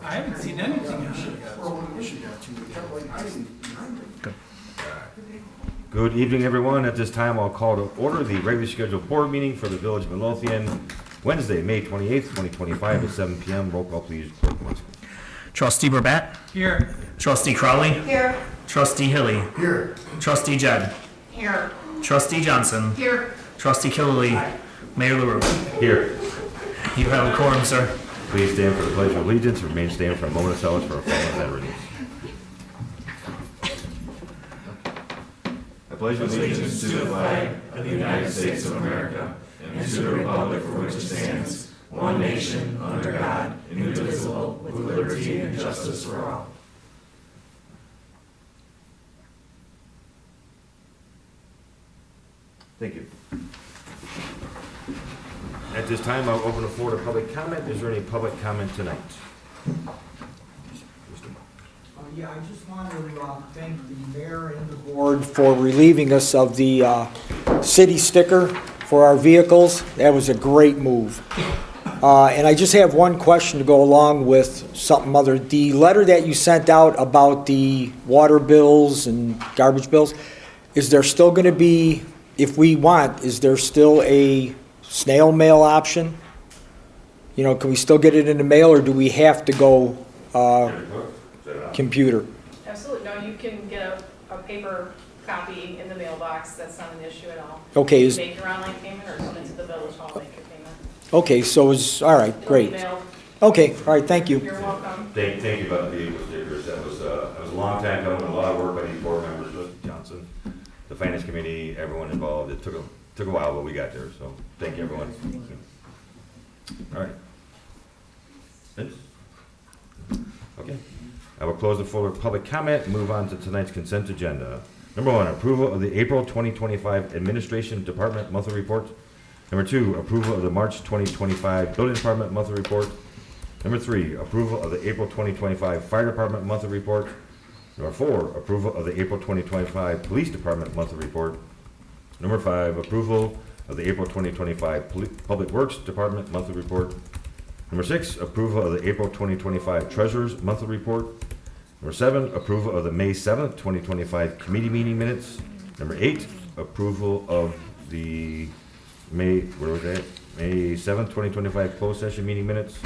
I haven't seen anything yet. Good evening, everyone. At this time, I'll call to order the regularly scheduled board meeting for the Village of Midlothian, Wednesday, May 28th, 2025 at 7 p.m. Roll call, please. Clerk Mosco. Trustee Burbatt. Here. Trustee Crowley. Here. Trustee Hilly. Here. Trustee Jed. Here. Trustee Johnson. Here. Trustee Killily. Mayor LaRue. Here. You have a quorum, sir. Please stand for the Pledge of Allegiance. Remain standing for a moment of silence for our fallen veterans. I pledge allegiance To the flag of the United States of America and to the republic for which it stands, one nation, under God, indivisible, with liberty and justice for all. Thank you. At this time, I'll open the floor to public comment. Is there any public comment tonight? Yeah, I just want to thank the mayor and the board for relieving us of the city sticker for our vehicles. That was a great move. And I just have one question to go along with something other. The letter that you sent out about the water bills and garbage bills, is there still going to be, if we want, is there still a snail mail option? You know, can we still get it in the mail, or do we have to go computer? Absolutely, no, you can get a paper copy in the mailbox, that's not an issue at all. Okay, You is, can make your online payment or come into the village hall and make your payment. okay, so it's, all right, It'll be great. mailed. Okay, all right, thank you. You're welcome. Thank you about the vehicle stickers. That was a long time coming, a lot of work by these board members, Trustee Johnson, the finance committee, everyone involved. It took a while, but we got there, so thank you, everyone. All right. Vince? Okay. I will close the floor to public comment and move on to tonight's consent agenda. Number one, approval of the April 2025 Administration Department Monthly Report. Number two, approval of the March 2025 Building Department Monthly Report. Number three, approval of the April 2025 Fire Department Monthly Report. Number four, approval of the April 2025 Police Department Monthly Report. Number five, approval of the April 2025 Public Works Department Monthly Report. Number six, approval of the April 2025 Treasurer's Monthly Report. Number seven, approval of the May 7th, 2025 Committee Meeting Minutes. Number eight, approval of the May 7th, 2025 Closed Session Meeting Minutes.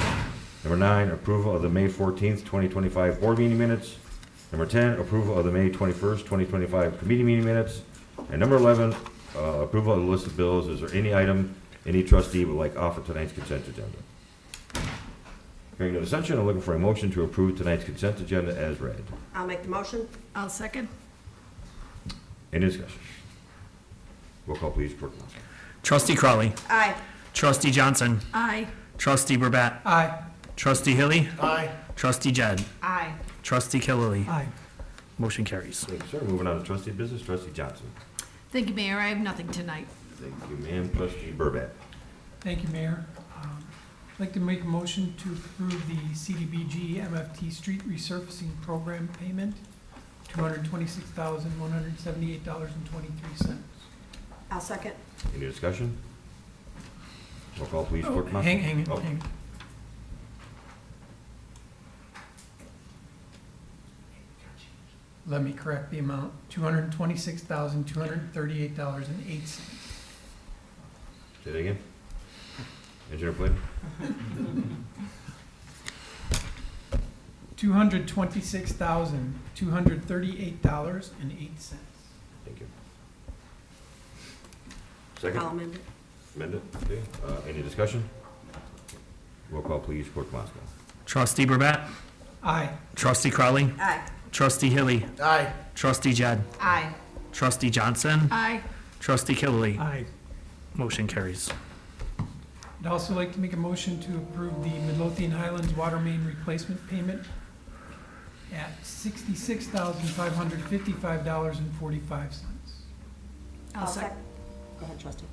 Number nine, approval of the May 14th, 2025 Board Meeting Minutes. Number 10, approval of the May 21st, 2025 Committee Meeting Minutes. And number 11, approval of the list of bills. Is there any item any trustee would like off of tonight's consent agenda? Hearing no dissension, I'm looking for a motion to approve tonight's consent agenda as read. I'll make the motion. I'll second. Any discussion? Roll call, please, Clerk Mosco. Trustee Crowley. Aye. Trustee Johnson. Aye. Trustee Burbatt. Aye. Trustee Hilly. Aye. Trustee Jed. Aye. Trustee Killily. Aye. Motion carries. Thank you, sir. Moving on to trustee business, trustee Johnson. Thank you, Mayor. I have nothing tonight. Thank you, ma'am. Trustee Burbatt. Thank you, Mayor. I'd like to make a motion to approve the CDBG MFT Street Resurfacing Program payment, $226,178.23. I'll second. Any discussion? Roll call, please, Oh, Clerk Mosco. hang Oh, on. Let me correct the amount, $226,238.08. Say that again. Engineer Flynn? $226,238.08. Thank you. Second? amend it. Amend it? Okay. Any discussion? Roll call, please, Clerk Mosco. Trustee Burbatt. Aye. Trustee Crowley. Aye. Trustee Hilly. Aye. Trustee Jed. Aye. Trustee Johnson. Aye. Trustee Killily. Aye. Motion carries. I'd also like to make a motion to approve the Midlothian Highlands water main replacement payment at $66,555.45. I'll sec. Go ahead, trustee.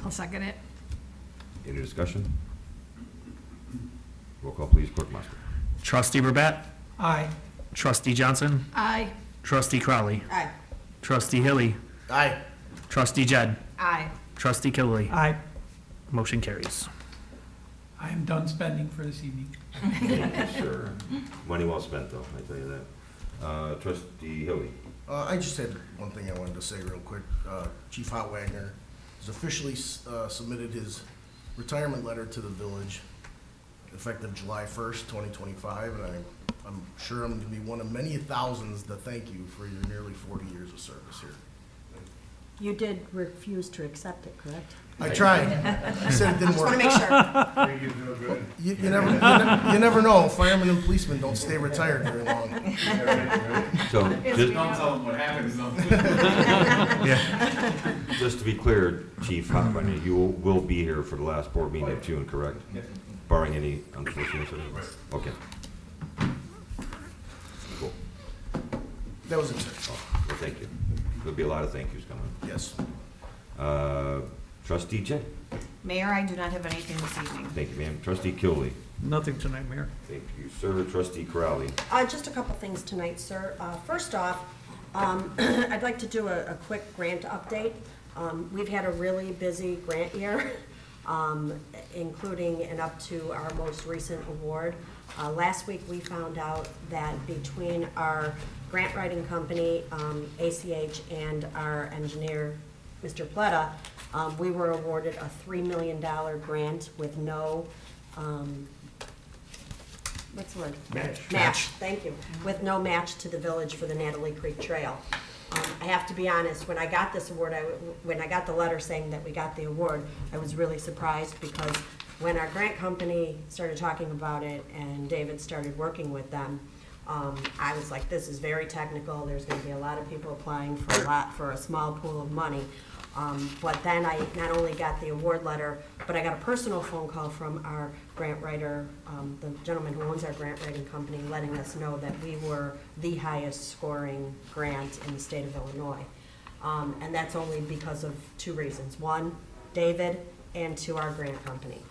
I'll second it. Any discussion? Roll call, please, Clerk Mosco. Trustee Burbatt. Aye. Trustee Johnson. Aye. Trustee Crowley. Aye. Trustee Hilly. Aye. Trustee Jed. Aye. Trustee Killily. Aye. Motion carries. I am done spending for this evening. Sure. Money well spent, though, I tell you that. Trustee Hilly. I just had one thing I wanted to say real quick. Chief Hotwagner has officially submitted his retirement letter to the village effective July 1st, 2025, and I'm sure I'm going to be one of many thousands to thank you for your nearly 40 years of service here. You did refuse to accept it, correct? I tried. I said it didn't Just want work. to make sure. You never know. Firemen and policemen don't stay retired very long. So, just, Don't tell them what happens though. just to be clear, Chief Hotwagner, you will be here for the last board meeting of June, correct? Barring any unforeseen circumstances? Okay. Cool. That was it, sir. Oh, well, thank you. There'll be a lot of thank yous coming. Yes. Trustee Chen. Mayor, I do not have anything this evening. Thank you, ma'am. Trustee Kiley. Nothing tonight, Mayor. Thank you, sir. Trustee Crowley. Just a couple things tonight, sir. First off, I'd like to do a quick grant update. We've had a really busy grant year, including and up to our most recent award. Last week, we found out that between our grant writing company, ACH, and our engineer, Mr. Pletta, we were awarded a $3 million grant with no, what's the word? Match, thank you. With no match to the village for the Natalie Creek Trail. I have to be honest, when I got this award, when I got the letter saying that we got the award, I was really surprised because when our grant company started talking about it and David started working with them, I was like, this is very technical. There's going to be a lot of people applying for a small pool of money. But then I not only got the award letter, but I got a personal phone call from our grant writer, the gentleman who owns our grant writing company, letting us know that we were the highest scoring grant in the state of Illinois. And that's only because of two reasons. One, David, and to our grant company.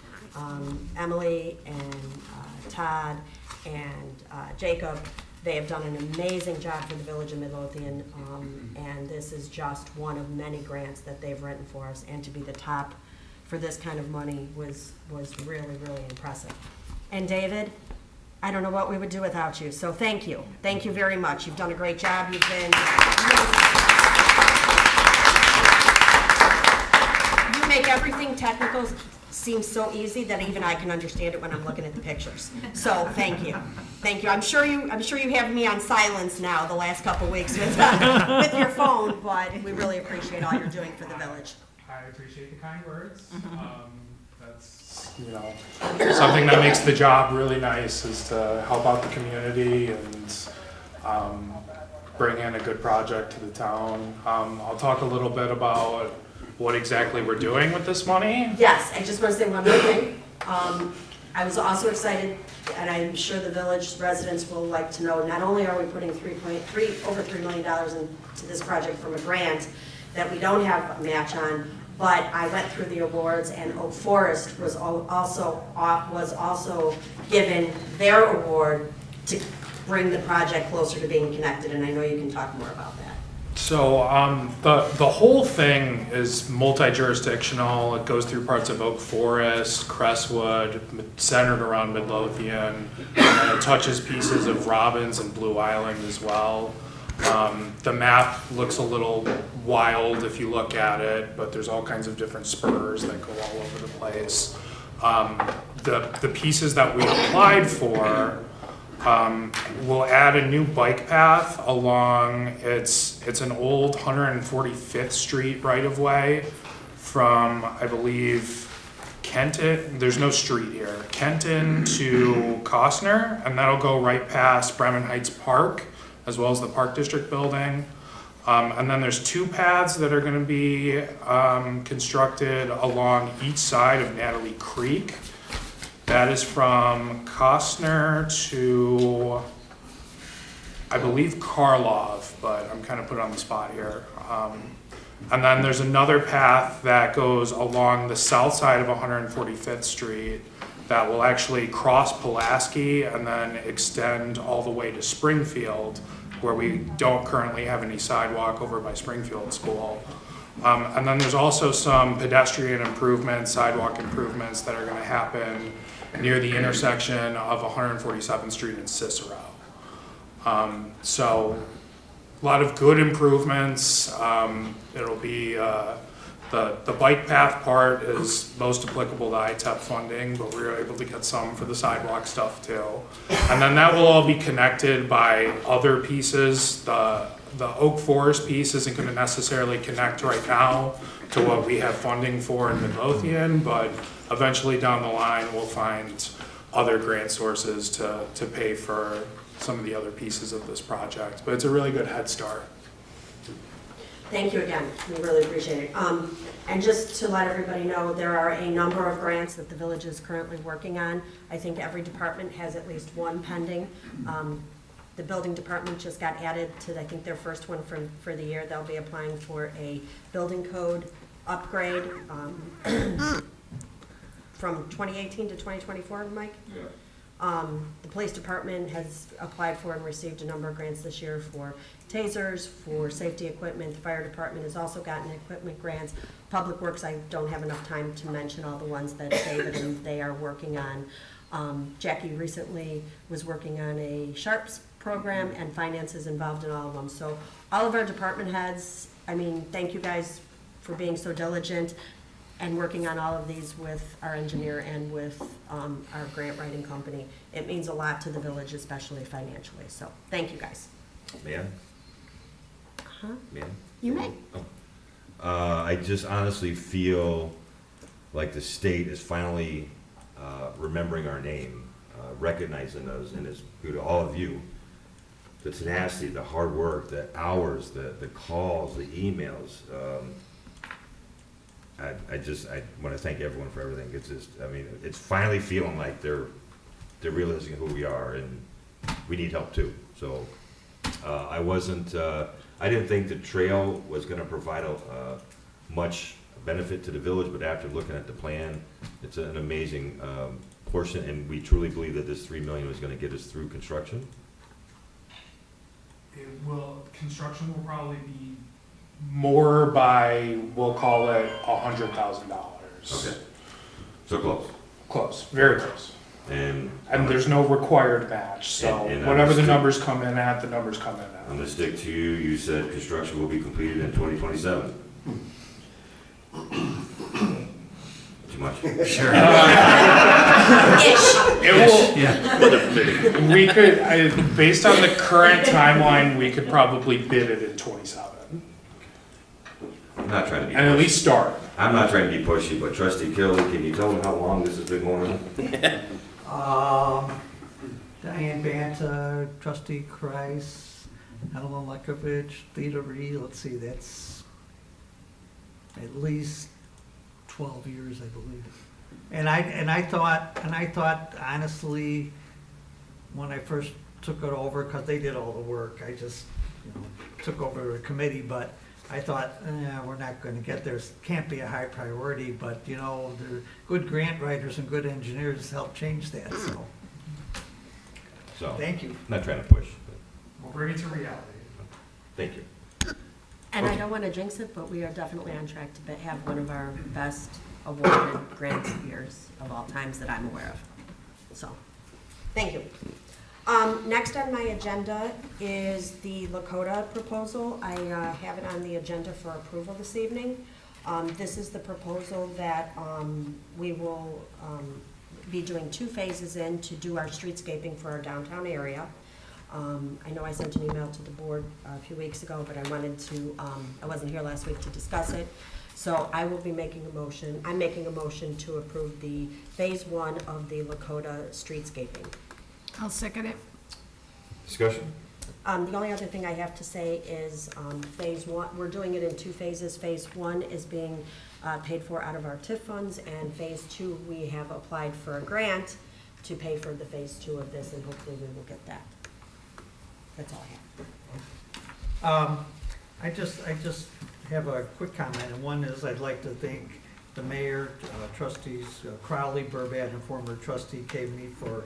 Emily and Todd and Jacob, they have done an amazing job for the village of Midlothian, and this is just one of many grants that they've written for us, and to be the top for this kind of money was really, really impressive. And David, I don't know what we would do without you, so thank you. Thank you very much. You've done a great job. You've been you make everything technical seem so easy that even I can understand it when I'm looking at the pictures. So thank you, thank you. I'm sure you have me on silence now the last couple weeks with your phone, but we really appreciate all you're doing for the village. I appreciate the kind words. That's, something that makes the job really nice is to help out the community and bring in a good project to the town. I'll talk a little bit about what exactly we're doing with this money. Yes, I just want to say one more thing. I was also excited, and I'm sure the village residents will like to know, not only are we putting over $3 million into this project from a grant that we don't have a match on, but I went through the awards, and Oak Forest was also given their award to bring the project closer to being connected, and I know you can talk more about that. So the whole thing is multi-jurisdictional. It goes through parts of Oak Forest, Crestwood, centered around Midlothian, and it touches pieces of Robbins and Blue Island as well. The map looks a little wild if you look at it, but there's all kinds of different spurs that go all over the place. The pieces that we applied for will add a new bike path along, it's an old 145th Street right-of-way from, I believe, Kenton, there's no street here, Kenton to Costner, and that'll go right past Bremen Heights Park, as well as the Park District building. And then there's two paths that are gonna be constructed along each side of Natalie Creek. That is from Costner to, I believe, Karlov, but I'm kind of put on the spot here. And then there's another path that goes along the south side of 145th Street that will actually cross Pulaski and then extend all the way to Springfield, where we don't currently have any sidewalk over by Springfield School. And then there's also some pedestrian improvements, sidewalk improvements that are gonna happen near the intersection of 147th Street and Cicero. So a lot of good improvements. It'll be, the bike path part is most applicable to ITEP funding, but we were able to get some for the sidewalk stuff too. And then that will all be connected by other pieces. The Oak Forest piece isn't gonna necessarily connect right now to what we have funding for in Midlothian, but eventually down the line, we'll find other grant sources to pay for some of the other pieces of this project. But it's a really good head start. Thank you again, we really appreciate it. And just to let everybody know, there are a number of grants that the village is currently working on. I think every department has at least one pending. The building department just got added to, I think, their first one for the year. They'll be applying for a building code upgrade from 2018 to 2024, Mike? Yeah. The police department has applied for and received a number of grants this year for tasers, for safety equipment. The fire department has also gotten equipment grants. Public Works, I don't have enough time to mention all the ones that David and they are working on. Jackie recently was working on a Sharps program, and finance is involved in all of them. So all of our department heads, I mean, thank you guys for being so diligent and working on all of these with our engineer and with our grant writing company. It means a lot to the village, especially financially. So thank you guys. Man? Huh? Man? You may. I just honestly feel like the state is finally remembering our name, recognizing us, and it's due to all of you. The tenacity, the hard work, the hours, the calls, the emails. I want to thank everyone for everything. It's just, I mean, it's finally feeling like they're realizing who we are, and we need help too. So I didn't think the trail was going to provide much benefit to the village, but after looking at the plan, it's an amazing portion, and we truly believe that this $3 million is going to get us through construction. Construction will probably be more by, we'll call it $100,000. Okay. So close. Close, very close. And there's no required match, so And whatever the understood. numbers come in at, the numbers come in I'm at. going to stick to you. You said construction will be completed in 2027. Too much? Sure. It will, Yeah. we could, based on the current timeline, we could probably bid it in 27, I'm not trying to be and at pushy. least start. I'm not trying to be pushy, but Trustee Kelly, can you tell them how long this has been going on? Diane Banta, Trustee Kreis, Alan Lekovich, Theta Reed, let's see, that's at least 12 years, I believe. And I thought honestly, when I first took it over, because they did all the work, I just, took over the committee, but I thought, we're not gonna get there, can't be a high priority, but, the good grant writers and good engineers help change that, so, So, thank you. not trying to push, but We'll bring it to reality. thank you. And I don't want to jinx it, but we are definitely on track to have one of our best awarded grant years of all times that I'm aware of. So, thank you. Next on my agenda is the Lakota proposal. I have it on the agenda for approval this evening. This is the proposal that we will be doing 2 phases in to do our streetscaping for our downtown area. I know I sent an email to the board a few weeks ago, but I wanted to, I wasn't here last week to discuss it. So I will be making a motion, I'm making a motion to approve the phase 1 of the Lakota streetscaping. I'll second it. Discussion? The only other thing I have to say is, phase 1, we're doing it in 2 phases. Phase 1 is being paid for out of our TIF funds, and phase 2, we have applied for a grant to pay for the phase 2 of this, and hopefully we will get that. That's all I have. I just have a quick comment, and one is I'd like to thank the mayor, trustees Crowley, Burbat, and former trustee Kaveny for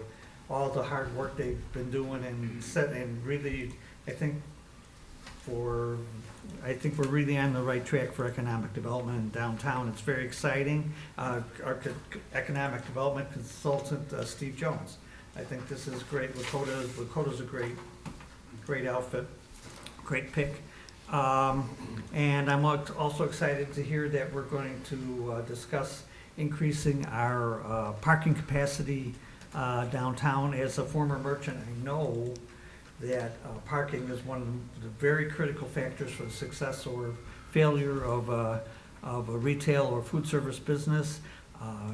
all the hard work they've been doing and really, I think I think we're really on the right track for economic development in downtown. It's very exciting. Our economic development consultant, Steve Jones. I think this is great. Lakota's a great outfit, great pick. And I'm also excited to hear that we're going to discuss increasing our parking capacity downtown. As a former merchant, I know that parking is one of the very critical factors for the success or failure of a retail or food service business.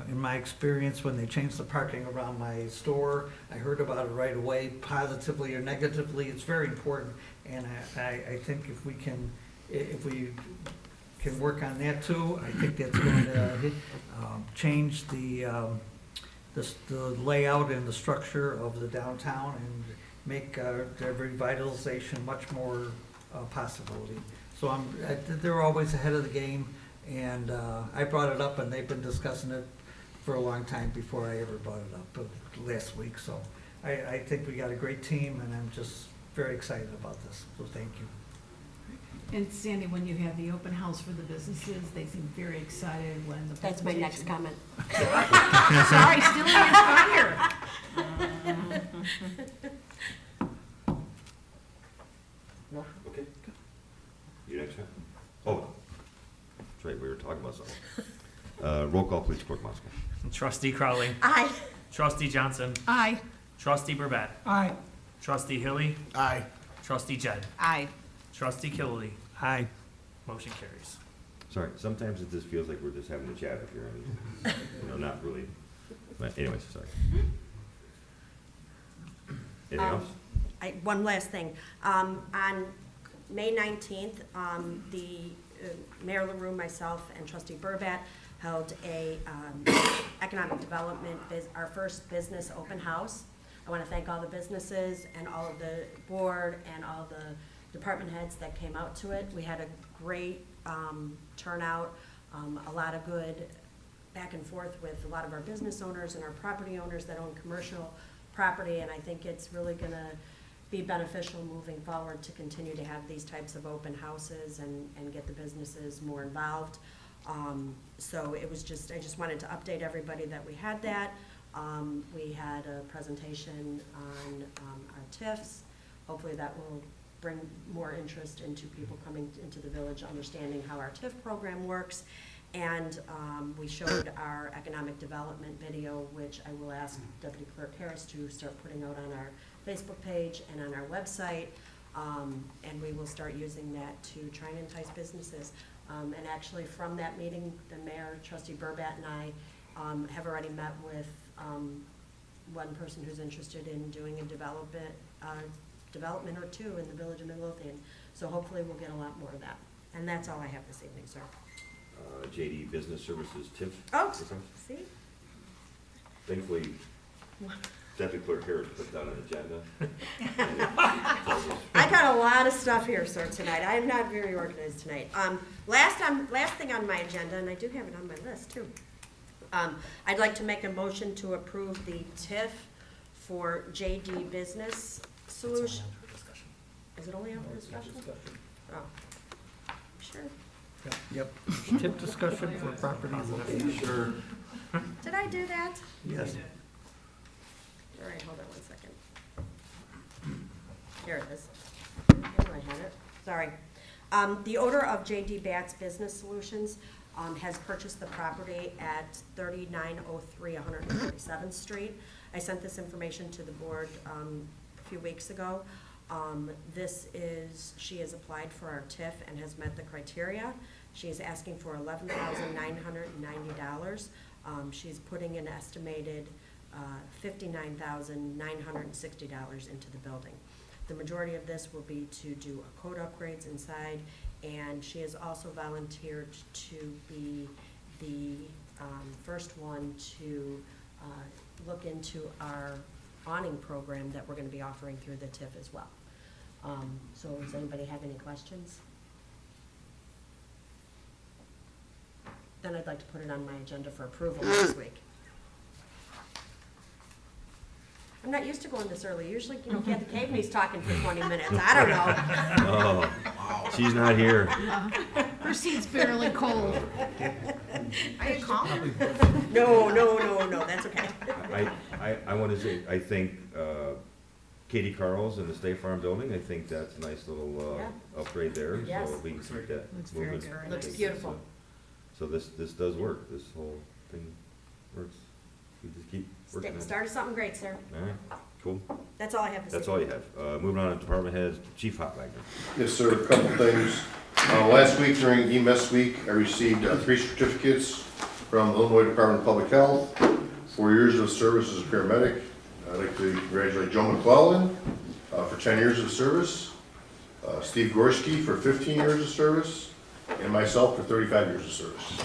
In my experience, when they changed the parking around my store, I heard about it right away, positively or negatively. It's very important, and I think if we can work on that too, I think that's going to change the layout and the structure of the downtown and make the revitalization much more possibility. So they're always ahead of the game, and I brought it up, and they've been discussing it for a long time before I ever brought it up last week. So I think we got a great team, and I'm just very excited about this. So thank you. And Sandy, when you have the open house for the businesses, they seem very excited when the That's my next presentation- comment. Sorry, still in your fire. Okay. You next, sir? Oh, that's right, we were talking about something. Roll call, please, Clerk Moscow. Trustee Crowley. Aye. Trustee Johnson. Aye. Trustee Burbett. Aye. Trustee Hilly. Aye. Trustee Jed. Aye. Trustee Killedy. Aye. Motion carries. Sorry, sometimes it just feels like we're just having a chat up here, and, not really. But anyways, sorry. Anything else? One last thing. On May 19th, the Mayor LaRue, myself, and Trustee Burbat held a economic development, our first business open house. I want to thank all the businesses and all of the board and all the department heads that came out to it. We had a great turnout, a lot of good back and forth with a lot of our business owners and our property owners that own commercial property, and I think it's really going to be beneficial moving forward to continue to have these types of open houses and get the businesses more involved. So it was just, I just wanted to update everybody that we had that. We had a presentation on our TIFs. Hopefully that will bring more interest into people coming into the village, understanding how our TIF program works. And we showed our economic development video, which I will ask Deputy Clerk Harris to start putting out on our Facebook page and on our website. And we will start using that to try and entice businesses. And actually from that meeting, the mayor, Trustee Burbat, and I have already met with one person who's interested in doing a development or two in the village of Midlothian. So hopefully we'll get a lot more of that. And that's all I have this evening, sir. JD Business Services, TIF. Oh, see? Thankfully, Deputy Clerk Harris put down an agenda. I got a lot of stuff here, sir, tonight. I am not very organized tonight. Last thing on my agenda, and I do have it on my list too. I'd like to make a motion to approve the TIF for JD Business Solution. Is it only out for discussion? Oh, sure. Yep. Tip discussion for property location. Sure. Did I do that? Yes. All right, hold on 1 second. Here it is. Here I had it. Sorry. The owner of JD Batts Business Solutions has purchased the property at 3903 147th Street. I sent this information to the board a few weeks ago. She has applied for our TIF and has met the criteria. She is asking for $11,990. She's putting an estimated $59,960 into the building. The majority of this will be to do code upgrades inside, and she has also volunteered to be the first one to look into our awning program that we're going to be offering through the TIF as well. So does anybody have any questions? Then I'd like to put it on my agenda for approval next week. I'm not used to going this early. Usually, you know, Kathy Caveney's talking for 20 minutes. I don't know. Oh, she's not here. Her seat's barely cold. Are you calm? No, that's okay. I want to say, I think Katie Carl's in the State Farm building, I think that's a nice little upgrade there. Yes. So we can keep that Looks very movement. good. Looks beautiful. So this does work, this whole thing works. We just keep working on it. Started something great, sir. All right, cool. That's all I have to say. That's all you have. Moving on to department heads, Chief Hotwagner. Yes, sir, a couple things. Last week during EMS week, I received 3 certificates from the Illinois Department of Public Health, 4 years of service as a paramedic. I'd like to congratulate Joe McClellan for 10 years of service, Steve Gorski for 15 years of service, and myself for 35 years of service.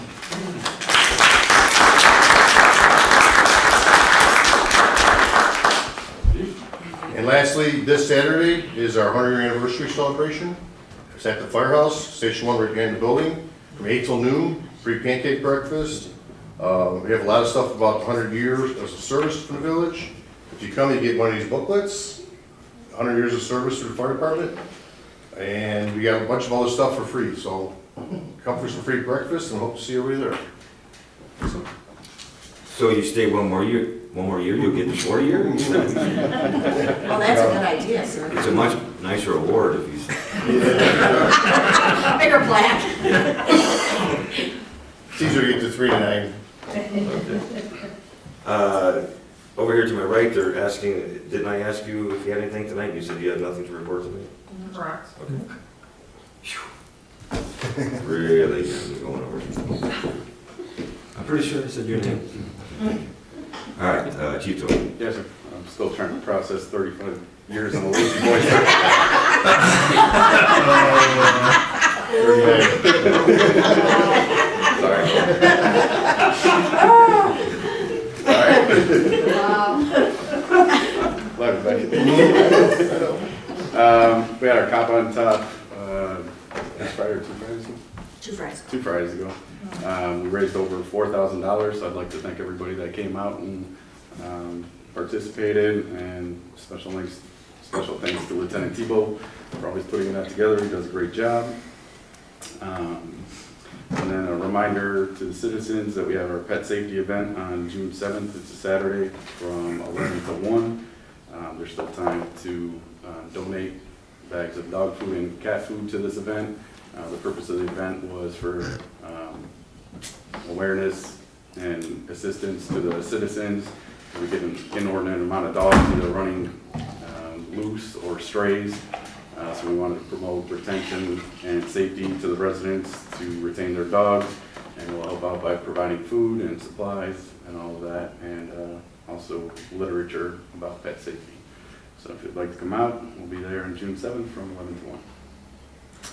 And lastly, this Saturday is our 100-year anniversary celebration. It's at the firehouse, Station 1 right behind the building, from 8 till noon, free pancake breakfast. We have a lot of stuff about the 100 years of service from the village. If you come, you get one of these booklets, 100 years of service to the fire department. And we got a bunch of other stuff for free, so come for some free breakfast and hope to see you over there. So you stay one more year, you'll get the 4-year? Well, that's a good idea, sir. It's a much nicer award if you. Bigger plaque. It's easier to get to 3 to 9. Over here to my right, they're asking, didn't I ask you if you had anything tonight? You said you had nothing to report to me? Correct. Okay. Really going over. I'm pretty sure I said your name. All right, Chief Toby. Yes, sir. I'm still trying to process 35 years on the list. Boys. Sorry. Hello, everybody. We had our cop on top last Friday or 2 Fridays ago? 2 Fridays. 2 Fridays ago. We raised over $4,000, so I'd like to thank everybody that came out and participated, and special thanks to Lieutenant Tebow for always putting that together. He does a great job. And then a reminder to the citizens that we have our pet safety event on June 7th. It's a Saturday from 11 to 1. There's still time to donate bags of dog food and cat food to this event. The purpose of the event was for awareness and assistance to the citizens. We get an inordinate amount of dogs either running loose or strays. So we wanted to promote retention and safety to the residents to retain their dogs, and we'll help out by providing food and supplies and all of that, and also literature about pet safety. So if you'd like to come out, we'll be there on June 7th from 11 to 1.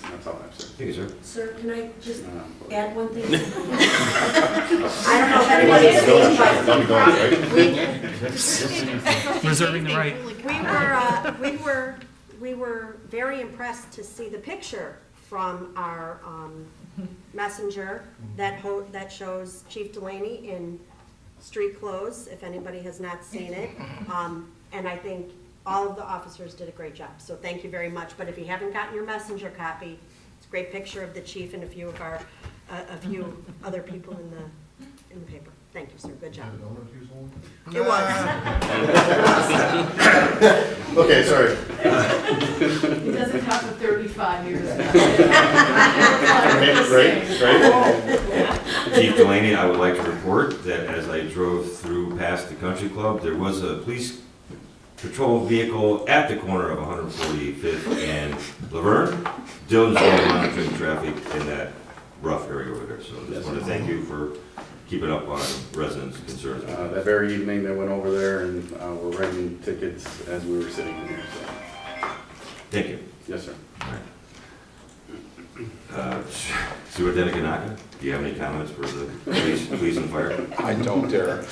And that's all I have, sir. Thank you, sir. Sir, can I just add one thing? I don't know if anybody's seen, Reserving the right. we were very impressed to see the picture from our messenger that shows Chief Delaney in street clothes, if anybody has not seen it. And I think all of the officers did a great job, so thank you very much. But if you haven't gotten your messenger copy, it's a great picture of the chief and a few other people in the paper. Thank you, sir, good job. It was. Okay, sorry. It doesn't count for 35 years. Right. Chief Delaney, I would like to report that as I drove through past the country club, there was a police patrol vehicle at the corner of 145th and Laverne. Dylan's only monitoring traffic in that rough area over there. So just want to thank you for keeping up on residents' concerns. That very evening, they went over there and were writing tickets as we were sitting in there. So. Thank you. Yes, sir. All right. Superintendent Kanaka, do you have any comments for the police and fire? I don't dare.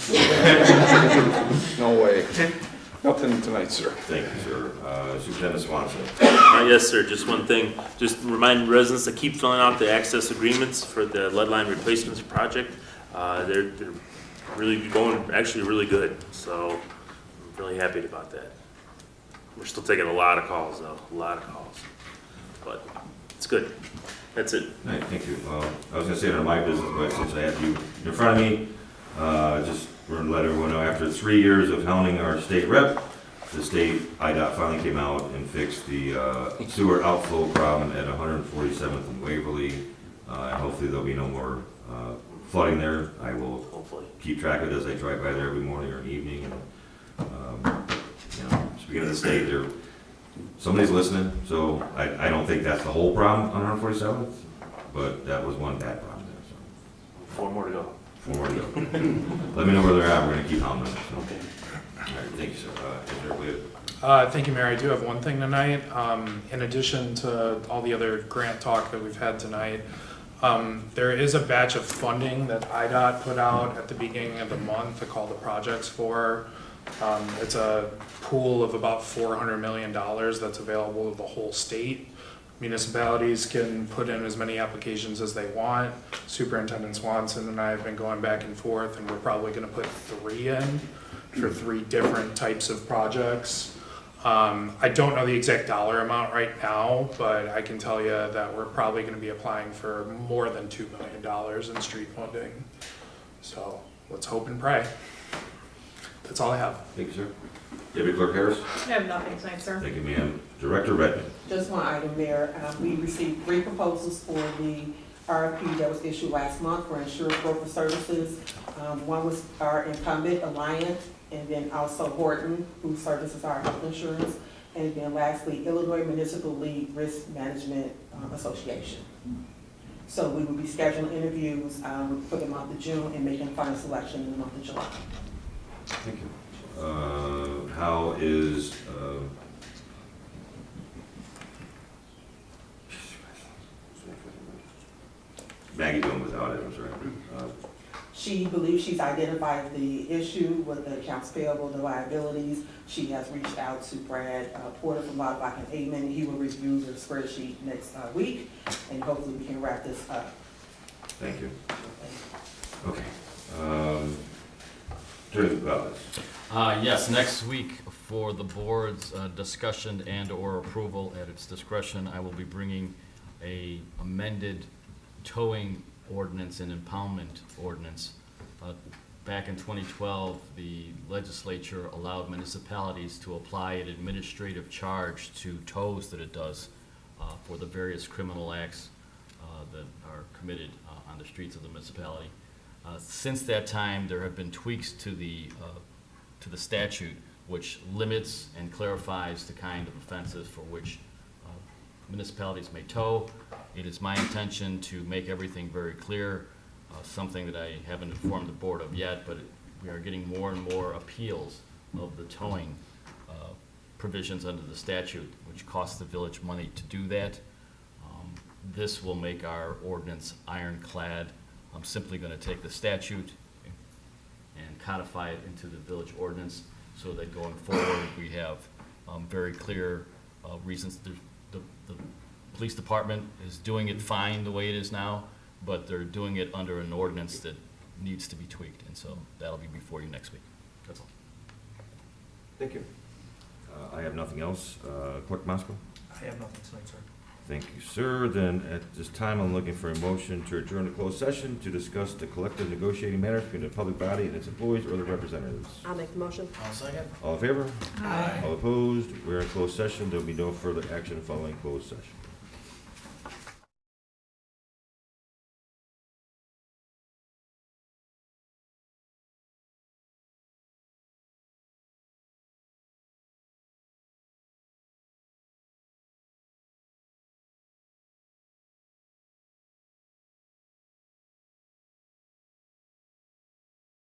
No way. Nothing tonight, sir. Thank you, sir. Superintendent Swanson. Yes, sir. Just one thing. Just remind residents to keep filling out the access agreements for the lead line replacements project. They're really going, actually really good. So I'm really happy about that. We're still taking a lot of calls though, a lot of calls. But it's good. That's it. All right, thank you. I was gonna say it on my business, but since I have you in front of me, just we're gonna let everyone know, after 3 years of hounding our state rep, the state IDOT finally came out and fixed the sewer outflow problem at 147th and Waverly. And hopefully there'll be no more flooding there. I will Hopefully. keep track of it as I drive by there every morning or evening. And, speaking of the state, somebody's listening, so I don't think that's the whole problem on 147th, but that was one bad problem there, so. 4 more to go. 4 more to go. Let me know where they're at, we're gonna keep hounding them, so. Okay. All right, thank you, sir. Is there a way Thank you, Mayor. I do have one thing tonight. In addition to all the other grant talk that we've had tonight, there is a batch of funding that IDOT put out at the beginning of the month to call the projects for. It's a pool of about $400 million that's available to the whole state. Municipalities can put in as many applications as they want. Superintendent Swanson and I have been going back and forth, and we're probably going to put 3 in for 3 different types of projects. I don't know the exact dollar amount right now, but I can tell you that we're probably going to be applying for more than $2 million in street funding. So let's hope and pray. That's all I have. Thank you, sir. Deputy Clerk Harris? I have nothing tonight, sir. Thank you, ma'am. Director Redmond? Just one item, Mayor. We received 3 proposals for the RFP that was issued last month for insurance broker services. One was our incumbent, Alliant, and then also Horton, who services our health insurance. And then lastly, Illinois Municipal League Risk Management Association. So we will be scheduling interviews for the month of June and making a final selection in the month of July. Thank you. How is, Maggie doing without it, I'm sorry. She believes she's identified the issue with the accounts payable, the liabilities. She has reached out to Brad Porter from Loudbach and Amen. He will review the spreadsheet next week, and hopefully we can wrap this up. Thank you. Okay. Attorney Valdez. Yes, next week for the board's discussion and or approval at its discretion, I will be bringing a amended towing ordinance and impoundment ordinance. Back in 2012, the legislature allowed municipalities to apply an administrative charge to tows that it does for the various criminal acts that are committed on the streets of the municipality. Since that time, there have been tweaks to the statute which limits and clarifies the kind of offenses for which municipalities may tow. It is my intention to make everything very clear, something that I haven't informed the board of yet, but we are getting more and more appeals of the towing provisions under the statute, which costs the village money to do that. This will make our ordinance ironclad. I'm simply going to take the statute and codify it into the village ordinance so that going forward we have very clear reasons. The police department is doing it fine the way it is now, but they're doing it under an ordinance that needs to be tweaked, and so that'll be before you next week. That's all. Thank you. I have nothing else. Clerk Moscow? I have nothing tonight, sir. Thank you, sir. Then at this time, I'm looking for a motion to adjourn the closed session to discuss the collective negotiating matters between the public body and its employees or their representatives. I'll make the motion. I'll second. All in favor? Aye. All opposed? We're in closed session. There'll be no further action following closed session.